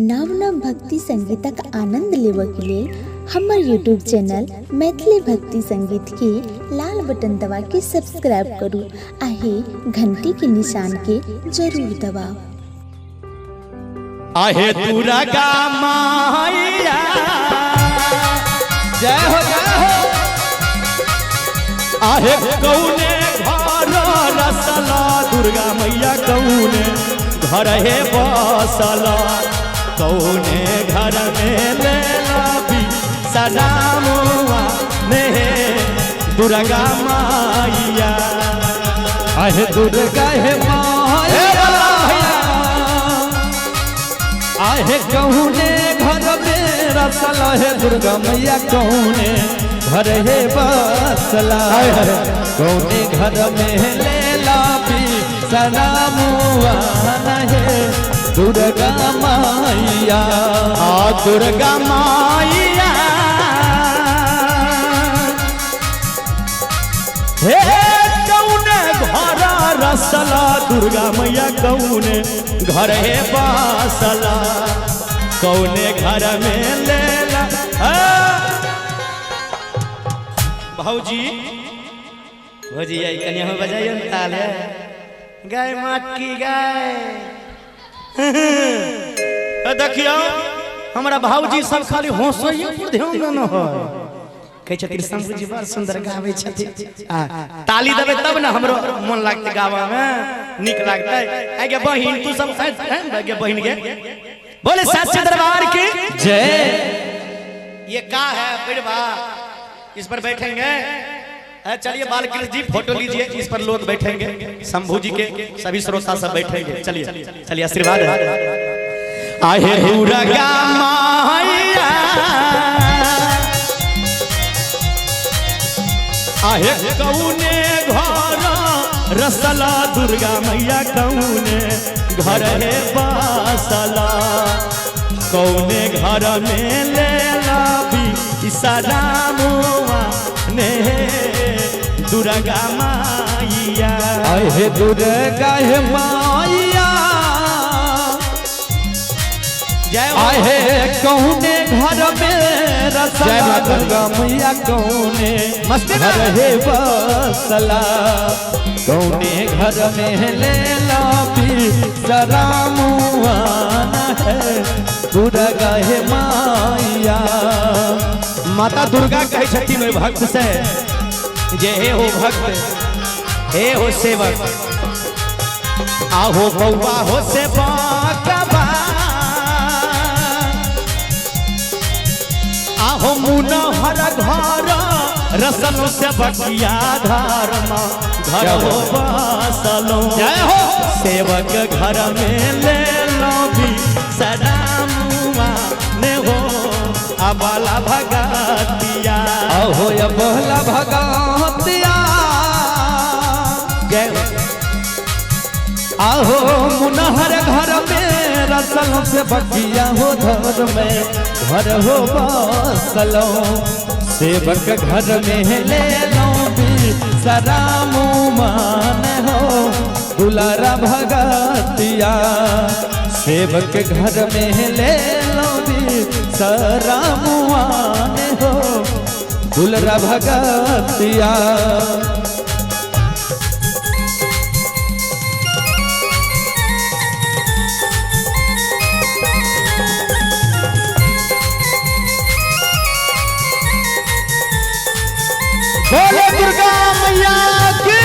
नव नव भक्ति संगीतक आनंद लेबक लेल हमर यूट्यूब चैनल मैथिली भक्ति संगीत के लाल बटन दबा के सब्सक्राइब करू आहे घंटी के निशान के जरूर दबाओ। आहे दुर्गा माया जय हो आहे कौने घर रसला दुर्गा मैया कौने घर है बसला कौने घर में लेला भी सलामुआ ने दुर्गा माया आहे दुर्गा है माया आहे कौने घर में रसला है दुर्गा मैया कौने घर है बसला कौने घर में लेला भी सलामुआ है दुर्गा माया दुर्गा माया हे कौने घर रसला दुर्गा मैया कौने घर है बसला कौने घर में लेला भौजी भौजी आई कन्या में बजाइए ताल है गाय मात की गाय देखियो हमारा भाऊजी सब खाली हंसइए पर ध्यान देना है कहे छथिन शंभूजी बड़ सुंदर गावे छथिन ताली देबे तब ना हमरो मन लागते गावा में निक लागते आगे बहिन तू सब आगे बहिन के बोले सच्चे दरबार की जय। ये का है बिड़वा इस पर बैठेंगे चलिए बालकृष्ण जी फोटो लीजिए इस पर लोग बैठेंगे शंभू जी के सभी श्रोता सब बैठेंगे चलिए चलिए आशीर्वाद आहे दुर्गा माया आहे कौने घर रसला दुर्गा मैया कौने घर है बसला कौने घर में लेला भी सलामुआ ने दुर्गा माया आहे दुर्गा है माया जय आहे कौने घर में रसला दुर्गा मैया कौने घर है बसला कौने घर में लेला भी सलामुआ है दुर्गा है माया माता दुर्गा कहे छठी में भक्त से जे हे हो भक्त हे हो सेवक आहो बउआ हो सेवक आहो मुनहर घर रसल से बकिया धर्म घर हो बसलो जय हो सेवक घर में ले लो भी सलामुआ ने हो अबला भगतिया हो अबला भगतिया जय आहो मुनहर घर में रसल से बकिया हो धर में घर हो बसलो सेवक घर में ले लो भी सलामुआ ने हो दुलारा भगतिया सेवक घर में ले लो भी सलामुआ ने हो दुलारा भगतिया बोले दुर्गा मैया की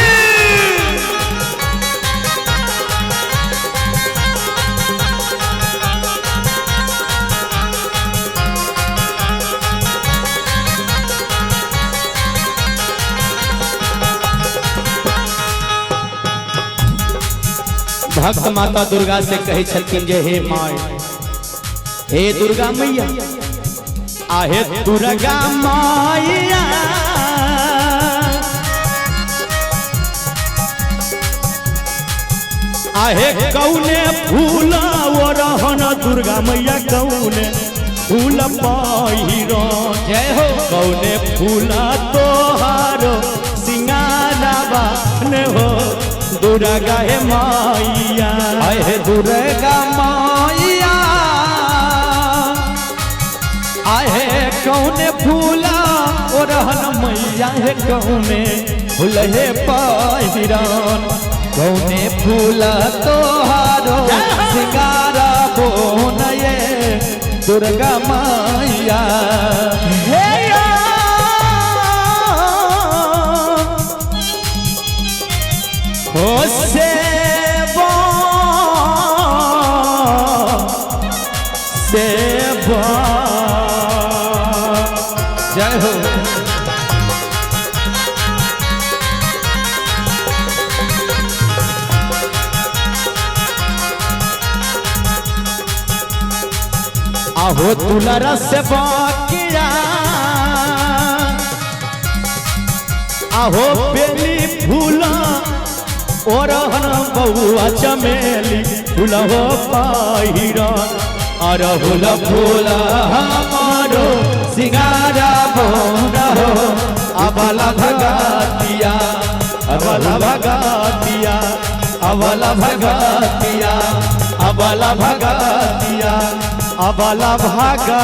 भक्त माता दुर्गा से कहे छथिन जे हे माय हे दुर्गा मैया आहे दुर्गा माया आहे कौने फूल वरहन दुर्गा मैया कौने फूल पहिरो जय हो कौने फूल तोहारो सिंगारवा ने हो दुर्गा है माया, है दुर्गा माया। आहे कौने फूला ओ रहन मैया है कौने फूल है पहिरन कौने फूला तोहारो सिंगारा बोन ये दुर्गा मैया हे ओ सेवा सेवा जय हो आहो दुलारा से बाकिया आहो बेली फूला और बउआ चमेली फूला हो पहिरन अरहुल फूला हमारो सिंगारा बोना हो अबला भगतिया अबला भगतिया अबला भगतिया अबला भगतिया अबला भगतिया